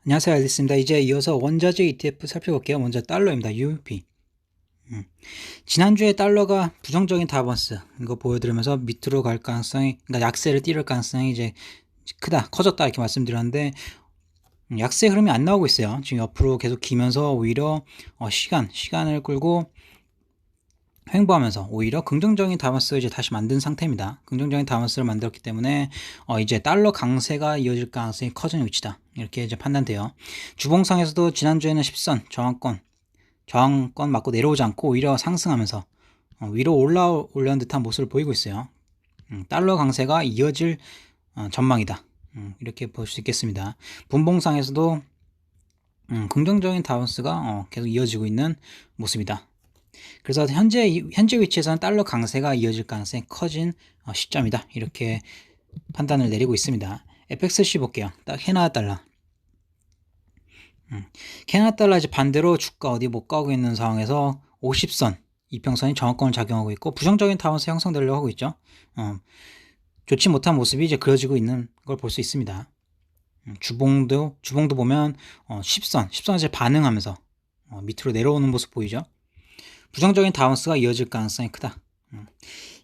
안녕하세요, 앨리스입니다. 이제 이어서 원자재 ETF 살펴볼게요. 먼저 달러입니다. UMP. 지난주에 달러가 부정적인 다번스 이거 보여드리면서 밑으로 갈 가능성이, 그러니까 약세를 띄를 가능성이 이제 커졌다 이렇게 말씀드렸는데, 약세 흐름이 안 나오고 있어요. 지금 옆으로 계속 기면서 오히려 시간을 끌고 횡보하면서 오히려 긍정적인 다번스를 이제 다시 만든 상태입니다. 긍정적인 다번스를 만들었기 때문에 이제 달러 강세가 이어질 가능성이 커지는 위치다, 이렇게 이제 판단돼요. 주봉상에서도 지난주에는 10선 저항권 맞고 내려오지 않고 오히려 상승하면서 위로 올라오려는 듯한 모습을 보이고 있어요. 달러 강세가 이어질 전망이다, 이렇게 볼 수 있겠습니다. 분봉상에서도 긍정적인 다운스가 계속 이어지고 있는 모습이다. 그래서 현재 위치에서는 달러 강세가 이어질 가능성이 커진 시점이다, 이렇게 판단을 내리고 있습니다. FXC 볼게요. 딱 캐나다 달러. 캐나다 달러 이제 반대로 주가 어디 못 가고 있는 상황에서 50선 이평선이 저항권을 작용하고 있고 부정적인 타운스 형성되려고 하고 있죠. 좋지 못한 모습이 이제 그려지고 있는 걸 볼 수 있습니다. 주봉도 보면 10선 이제 반응하면서 밑으로 내려오는 모습 보이죠. 부정적인 다운스가 이어질 가능성이 크다.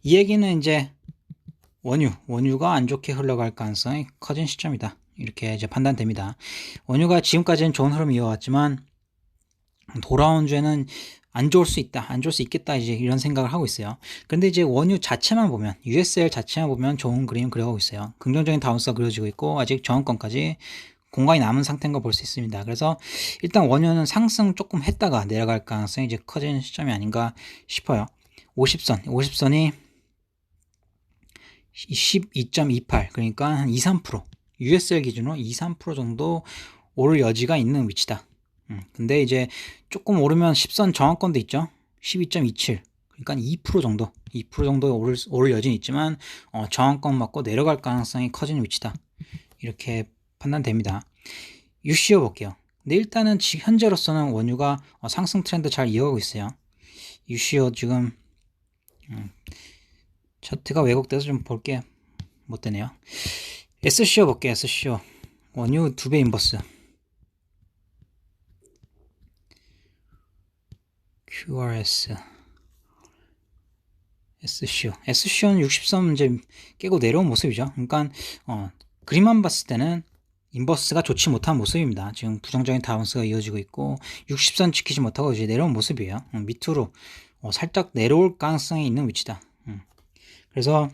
이 얘기는 이제 원유가 안 좋게 흘러갈 가능성이 커진 시점이다, 이렇게 이제 판단됩니다. 원유가 지금까지는 좋은 흐름을 이어왔지만 돌아온 주에는 안 좋을 수 있겠다, 이제 이런 생각을 하고 있어요. 근데 이제 원유 자체만 보면, USL 자체만 보면 좋은 그림 그려가고 있어요. 긍정적인 다운스가 그려지고 있고 아직 저항권까지 공간이 남은 상태인 걸 볼 수 있습니다. 그래서 일단 원유는 상승 조금 했다가 내려갈 가능성이 이제 커지는 시점이 아닌가 싶어요. 50선이 12.28, 그러니까 한 2-3%, USL 기준으로 2-3% 정도 오를 여지가 있는 위치다. 근데 이제 조금 오르면 10선 저항권도 있죠. 12.27, 그러니까 2% 정도 오를 여지는 있지만 저항권 맞고 내려갈 가능성이 커지는 위치다, 이렇게 판단됩니다. 유시어 볼게요. 근데 일단은 지금 현재로서는 원유가 상승 트렌드 잘 이어가고 있어요. 유시어 지금 차트가 왜곡돼서 좀 볼게 못되네요. SCO 볼게요. SCO 원유 2배 인버스. QRS SCO는 60선 이제 깨고 내려온 모습이죠. 그러니까 그림만 봤을 때는 인버스가 좋지 못한 모습입니다. 지금 부정적인 다운스가 이어지고 있고 60선 지키지 못하고 이제 내려온 모습이에요. 밑으로 살짝 내려올 가능성이 있는 위치다. 그래서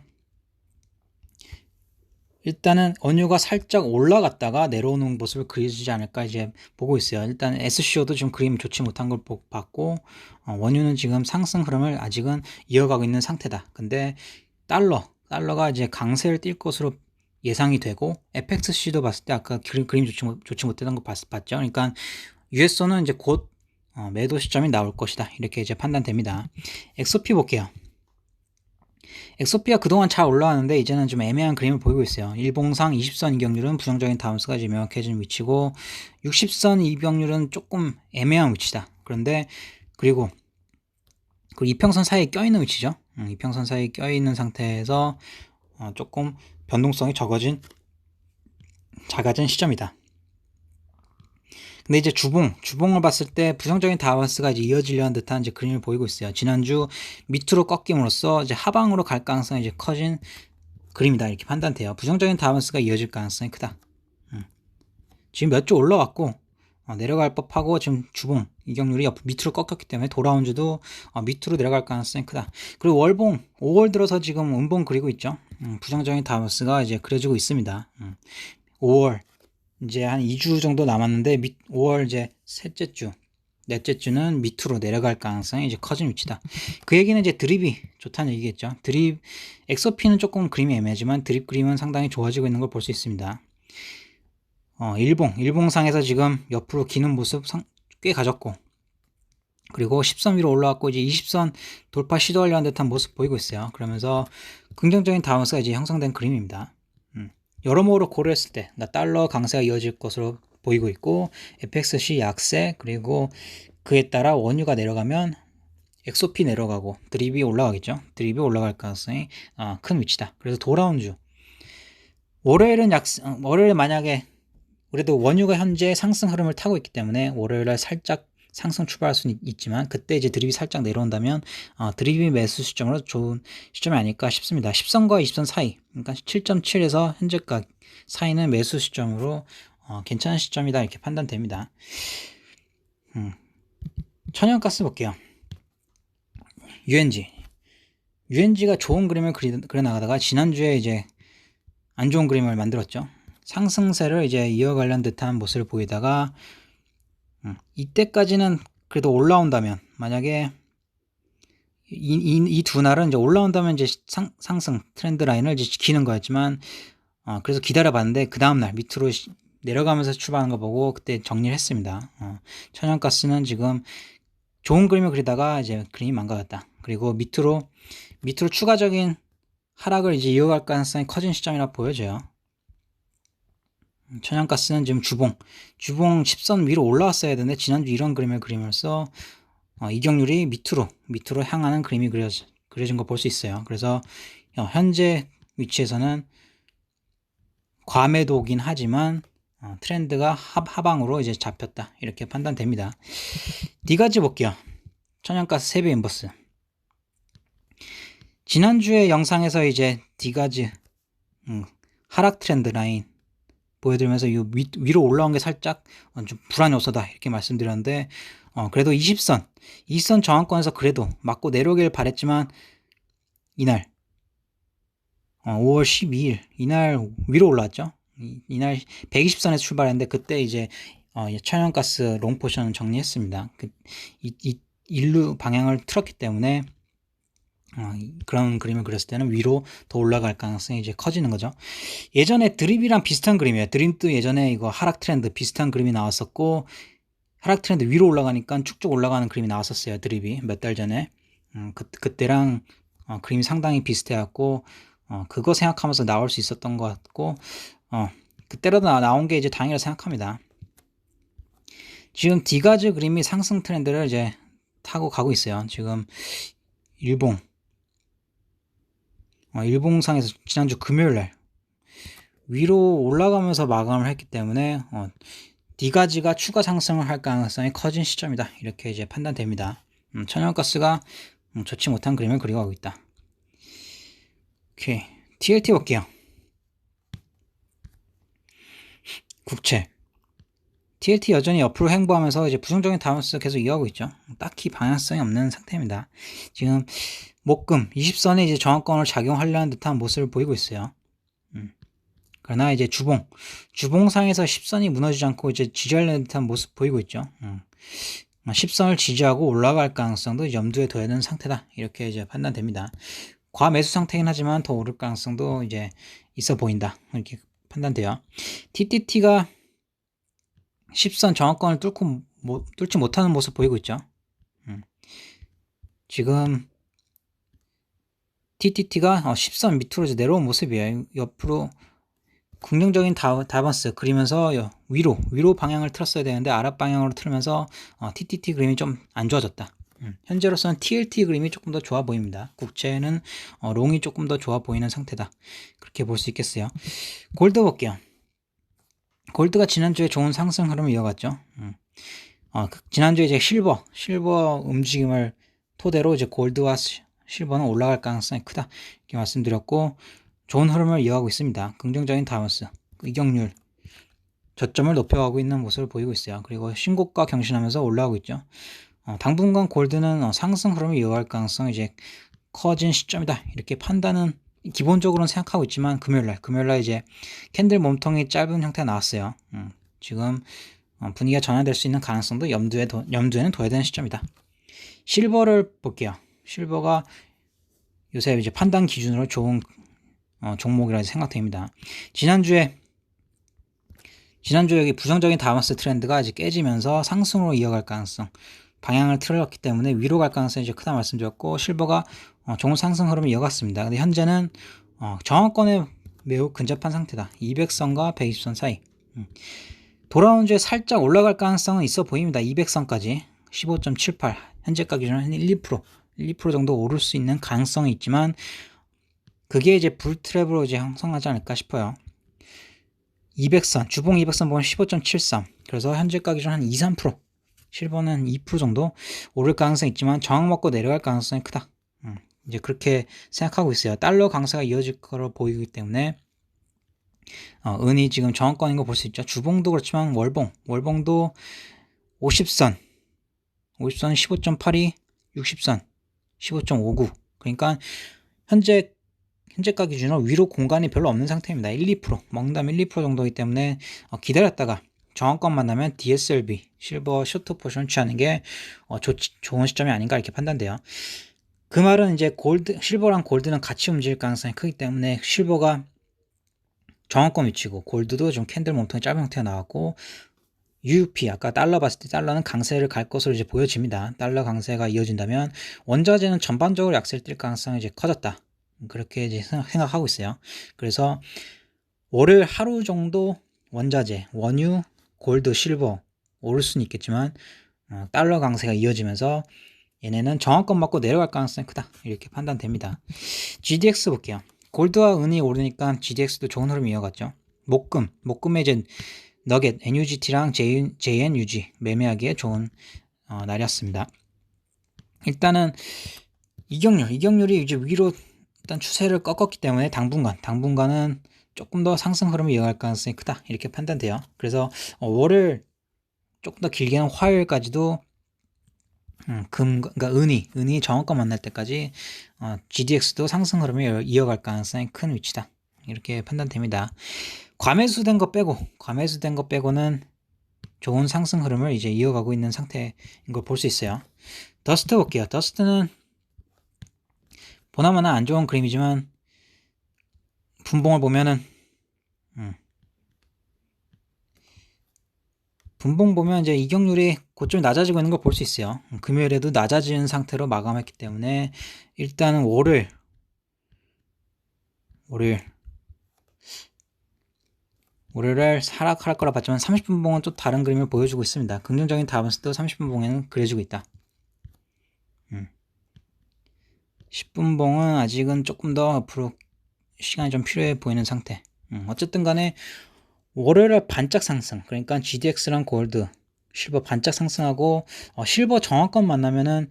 일단은 원유가 살짝 올라갔다가 내려오는 모습을 그려지지 않을까 이제 보고 있어요. 일단 SCO도 지금 그림 좋지 못한 걸 봤고 원유는 지금 상승 흐름을 아직은 이어가고 있는 상태다. 근데 달러가 이제 강세를 띌 것으로 예상이 되고, FXC도 봤을 때 아까 그림 좋지 못했던 거 봤죠. 그러니까 USO는 이제 곧 매도 시점이 나올 것이다, 이렇게 이제 판단됩니다. XOP 볼게요. 엑소피가 그동안 잘 올라왔는데 이제는 좀 애매한 그림을 보이고 있어요. 일봉상 20선 이격률은 부정적인 다운스가 이제 명확해진 위치고 60선 이격률은 조금 애매한 위치다. 그런데 그리고 이평선 사이에 껴있는 위치죠. 이평선 사이에 껴있는 상태에서 조금 변동성이 작아진 시점이다. 근데 이제 주봉을 봤을 때 부정적인 다운스가 이제 이어지려는 듯한 이제 그림을 보이고 있어요. 지난주 밑으로 꺾임으로써 이제 하방으로 갈 가능성이 이제 커진 그림이다, 이렇게 판단돼요. 부정적인 다운스가 이어질 가능성이 크다. 지금 몇 주 올라왔고 내려갈 법하고 지금 주봉 이격률이 밑으로 꺾였기 때문에 돌아온 주도 밑으로 내려갈 가능성이 크다. 그리고 월봉 5월 들어서 지금 음봉 그리고 있죠. 부정적인 다운스가 이제 그려지고 있습니다. 5월 이제 한 2주 정도 남았는데 5월 이제 넷째 주는 밑으로 내려갈 가능성이 이제 커진 위치다. 그 얘기는 이제 드립이 좋다는 얘기겠죠. XOP는 조금 그림이 애매하지만 드립 그림은 상당히 좋아지고 있는 걸 볼 수 있습니다. 일봉상에서 지금 옆으로 기는 모습 꽤 가졌고, 그리고 10선 위로 올라왔고 이제 20선 돌파 시도하려는 듯한 모습 보이고 있어요. 그러면서 긍정적인 다운스가 이제 형성된 그림입니다. 여러모로 고려했을 때 달러 강세가 이어질 것으로 보이고 있고, FXC 약세, 그리고 그에 따라 원유가 내려가면 XOP 내려가고 드립이 올라가겠죠. 드립이 올라갈 가능성이 큰 위치다. 그래서 돌아온 주 월요일은 월요일에 만약에 그래도 원유가 현재 상승 흐름을 타고 있기 때문에 월요일날 살짝 상승 출발할 수는 있지만 그때 이제 드립이 살짝 내려온다면 드립이 매수 시점으로 좋은 시점이 아닐까 싶습니다. 10선과 20선 사이, 그러니까 7.7에서 현재가 사이는 매수 시점으로 괜찮은 시점이다 이렇게 판단됩니다. 천연가스 볼게요. UNG가 좋은 그림을 그려 나가다가 지난주에 이제 안 좋은 그림을 만들었죠. 상승세를 이제 이어가려는 듯한 모습을 보이다가 이때까지는 그래도 올라온다면, 만약에 이 두 날은 이제 올라온다면 이제 상승 트렌드 라인을 이제 지키는 거였지만, 그래서 기다려봤는데 그 다음날 밑으로 내려가면서 출발하는 거 보고 그때 정리를 했습니다. 천연가스는 지금 좋은 그림을 그리다가 이제 그림이 망가졌다. 그리고 밑으로 추가적인 하락을 이제 이어갈 가능성이 커진 시점이라 보여져요. 천연가스는 지금 주봉 10선 위로 올라왔어야 되는데 지난주 이런 그림을 그리면서 이격률이 밑으로 향하는 그림이 그려진 거 볼 수 있어요. 그래서 현재 위치에서는 과매도긴 하지만 트렌드가 하방으로 이제 잡혔다 이렇게 판단됩니다. 디가즈 볼게요. 천연가스 세배 인버스. 지난주에 영상에서 이제 디가즈 하락 트렌드 라인 보여드리면서 이 위로 올라온 게 살짝 좀 불안 요소다 이렇게 말씀드렸는데, 그래도 20선 저항권에서 그래도 맞고 내려오길 바랬지만 이날 5월 12일 이날 위로 올라왔죠. 이날 120선에서 출발했는데 그때 이제 천연가스 롱포션 정리했습니다. 일루 방향을 틀었기 때문에 그런 그림을 그렸을 때는 위로 더 올라갈 가능성이 이제 커지는 거죠. 예전에 드립이랑 비슷한 그림이에요. 드림도 예전에 이거 하락 트렌드 비슷한 그림이 나왔었고, 하락 트렌드 위로 올라가니까 쭉쭉 올라가는 그림이 나왔었어요. 드립이 몇 달 전에. 그때랑 그림이 상당히 비슷해갖고 그거 생각하면서 나올 수 있었던 것 같고, 그때라도 나온 게 이제 다행이라 생각합니다. 지금 디가즈 그림이 상승 트렌드를 이제 타고 가고 있어요. 지금 일봉상에서 지난주 금요일날 위로 올라가면서 마감을 했기 때문에 디가즈가 추가 상승을 할 가능성이 커진 시점이다 이렇게 이제 판단됩니다. 천연가스가 좋지 못한 그림을 그려가고 있다. 오케이, TLT 볼게요. 국채 TLT 여전히 옆으로 행보하면서 이제 부정적인 다운스 계속 이어가고 있죠. 딱히 방향성이 없는 상태입니다. 지금 목금 20선에 이제 저항권을 작용하려는 듯한 모습을 보이고 있어요. 그러나 이제 주봉상에서 10선이 무너지지 않고 이제 지지하려는 듯한 모습 보이고 있죠. 10선을 지지하고 올라갈 가능성도 염두에 둬야 되는 상태다 이렇게 이제 판단됩니다. 과매수 상태긴 하지만 더 오를 가능성도 이제 있어 보인다 이렇게 판단돼요. TTT가 10선 저항권을 뚫지 못하는 모습 보이고 있죠. 지금 TTT가 10선 밑으로 이제 내려온 모습이에요. 옆으로 긍정적인 다반스 그리면서 위로 방향을 틀었어야 되는데 아랫 방향으로 틀면서 TTT 그림이 좀 안 좋아졌다. 현재로서는 TLT 그림이 조금 더 좋아 보입니다. 국채는 롱이 조금 더 좋아 보이는 상태다. 그렇게 볼 수 있겠어요. 골드 볼게요. 골드가 지난주에 좋은 상승 흐름을 이어갔죠. 지난주에 이제 실버 움직임을 토대로 이제 골드와 실버는 올라갈 가능성이 크다 이렇게 말씀드렸고, 좋은 흐름을 이어가고 있습니다. 긍정적인 다운스, 이격률, 저점을 높여가고 있는 모습을 보이고 있어요. 그리고 신고가 경신하면서 올라가고 있죠. 당분간 골드는 상승 흐름을 이어갈 가능성이 이제 커진 시점이다 이렇게 판단은 기본적으로는 생각하고 있지만, 금요일날 이제 캔들 몸통이 짧은 형태가 나왔어요. 지금 분위기가 전환될 수 있는 가능성도 염두에는 둬야 되는 시점이다. 실버를 볼게요. 실버가 요새 이제 판단 기준으로 좋은 종목이라 생각됩니다. 지난주에 여기 부정적인 다운스 트렌드가 이제 깨지면서 상승으로 이어갈 가능성, 방향을 틀었기 때문에 위로 갈 가능성이 이제 크다 말씀드렸고, 실버가 좋은 상승 흐름을 이어갔습니다. 근데 현재는 저항권에 매우 근접한 상태다. 200선과 120선 사이. 돌아온 주에 살짝 올라갈 가능성은 있어 보입니다. 200선까지 15.78, 현재가 기준으로 한 1-2% 정도 오를 수 있는 가능성이 있지만, 그게 이제 불트랩으로 이제 형성하지 않을까 싶어요. 200선, 주봉 200선 보면 15.73. 그래서 현재 가 기준 한 2, 3%. 실버는 2% 정도 오를 가능성이 있지만 저항 먹고 내려갈 가능성이 크다. 이제 그렇게 생각하고 있어요. 달러 강세가 이어질 거로 보이기 때문에 은이 지금 저항권인 거 볼 수 있죠. 주봉도 그렇지만 월봉도 50선 15.82, 60선 15.59. 그러니까 현재가 기준으로 위로 공간이 별로 없는 상태입니다. 1, 2%, 멍담 1, 2% 정도이기 때문에 기다렸다가 저항권 만나면 DSLB, 실버 쇼트 포션 취하는 게 좋은 시점이 아닌가 이렇게 판단돼요. 그 말은 이제 실버랑 골드는 같이 움직일 가능성이 크기 때문에 실버가 저항권 위치고 골드도 좀 캔들 몸통이 짧은 형태가 나왔고 UUP 아까 달러 봤을 때 달러는 강세를 갈 것으로 이제 보여집니다. 달러 강세가 이어진다면 원자재는 전반적으로 약세를 띌 가능성이 이제 커졌다. 그렇게 이제 생각하고 있어요. 그래서 월요일 하루 정도 원자재, 원유, 골드, 실버 오를 수는 있겠지만 달러 강세가 이어지면서 얘네는 저항권 맞고 내려갈 가능성이 크다. 이렇게 판단됩니다. GDX 볼게요. 골드와 은이 오르니까 GDX도 좋은 흐름 이어갔죠. 목금에 이제 너겟, NUGT랑 JNUG 매매하기에 좋은 날이었습니다. 일단은 이격률이 이제 위로 일단 추세를 꺾었기 때문에 당분간은 조금 더 상승 흐름을 이어갈 가능성이 크다. 이렇게 판단돼요. 그래서 월을 조금 더 길게는 화요일까지도 그러니까 은이 저항권 만날 때까지 GDX도 상승 흐름을 이어갈 가능성이 큰 위치다. 이렇게 판단됩니다. 과매수된 거 빼고는 좋은 상승 흐름을 이제 이어가고 있는 상태인 걸 볼 수 있어요. 더스트 볼게요. 더스트는 보나마나 안 좋은 그림이지만 분봉을 보면은 분봉 보면 이제 이격률이 고점 낮아지고 있는 걸 볼 수 있어요. 금요일에도 낮아진 상태로 마감했기 때문에 일단은 월요일 하락할 거라 봤지만 30분봉은 또 다른 그림을 보여주고 있습니다. 긍정적인 다운스도 30분봉에는 그려지고 있다. 10분봉은 아직은 조금 더 앞으로 시간이 좀 필요해 보이는 상태. 어쨌든 간에 월요일에 반짝 상승, 그러니까 GDX랑 골드, 실버 반짝 상승하고 실버 저항권 만나면은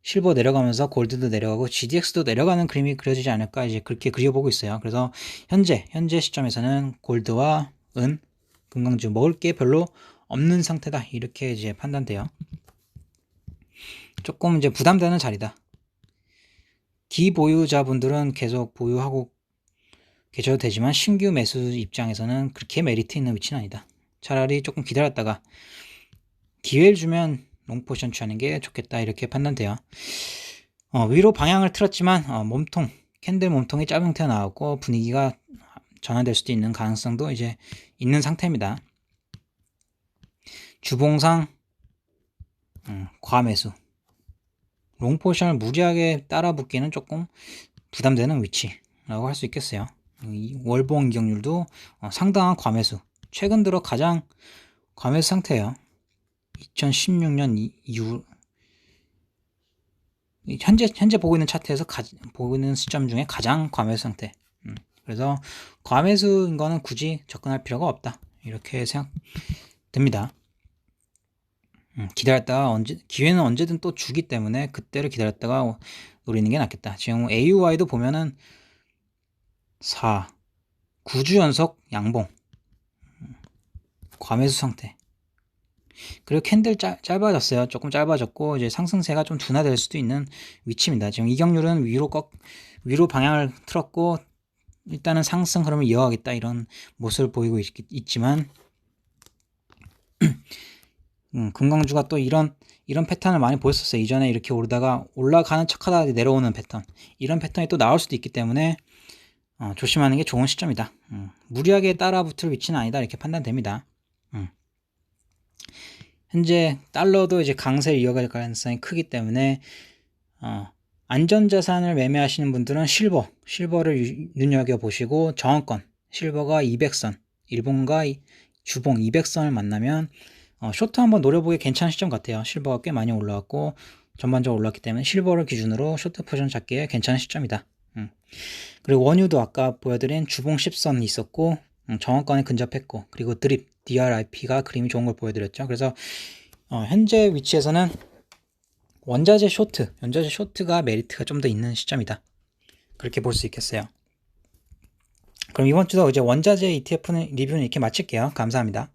실버 내려가면서 골드도 내려가고 GDX도 내려가는 그림이 그려지지 않을까 이제 그렇게 그려보고 있어요. 그래서 현재 시점에서는 골드와 은, 금강주 먹을 게 별로 없는 상태다. 이렇게 이제 판단돼요. 조금 이제 부담되는 자리다. 기보유자분들은 계속 보유하고 계셔도 되지만 신규 매수 입장에서는 그렇게 메리트 있는 위치는 아니다. 차라리 조금 기다렸다가 기회를 주면 롱포션 취하는 게 좋겠다. 이렇게 판단돼요. 위로 방향을 틀었지만 캔들 몸통이 짧은 형태가 나왔고 분위기가 전환될 수도 있는 가능성도 이제 있는 상태입니다. 주봉상 과매수, 롱포션을 무리하게 따라붙기는 조금 부담되는 위치라고 할 수 있겠어요. 월봉 이격률도 상당한 과매수, 최근 들어 가장 과매수 상태예요. 2016년 이후 현재 보고 있는 차트에서 보고 있는 시점 중에 가장 과매수 상태. 그래서 과매수인 거는 굳이 접근할 필요가 없다. 이렇게 생각됩니다. 기다렸다가 기회는 언제든 또 주기 때문에 그때를 기다렸다가 노리는 게 낫겠다. 지금 AUY도 보면은 9주 연속 양봉, 과매수 상태. 그리고 캔들 짧아졌어요. 조금 짧아졌고 이제 상승세가 좀 둔화될 수도 있는 위치입니다. 지금 이격률은 위로 방향을 틀었고 일단은 상승 흐름을 이어가겠다 이런 모습을 보이고 있지만 금강주가 또 이런 패턴을 많이 보였었어요. 이전에 이렇게 오르다가 올라가는 척하다 내려오는 패턴, 이런 패턴이 또 나올 수도 있기 때문에 조심하는 게 좋은 시점이다. 무리하게 따라붙을 위치는 아니다. 이렇게 판단됩니다. 현재 달러도 이제 강세를 이어갈 가능성이 크기 때문에 안전자산을 매매하시는 분들은 실버를 눈여겨보시고 저항권, 실버가 200선, 일본과 주봉 200선을 만나면 쇼트 한번 노려보기 괜찮은 시점 같아요. 실버가 꽤 많이 올라왔고 전반적으로 올랐기 때문에 실버를 기준으로 쇼트 포지션 잡기에 괜찮은 시점이다. 그리고 원유도 아까 보여드린 주봉 10선이 있었고 정원권에 근접했고, 그리고 드립 DRIP가 그림이 좋은 걸 보여드렸죠. 그래서 현재 위치에서는 원자재 쇼트가 메리트가 좀 더 있는 시점이다. 그렇게 볼 수 있겠어요. 그럼 이번 주도 이제 원자재 ETF는 리뷰는 이렇게 마칠게요. 감사합니다.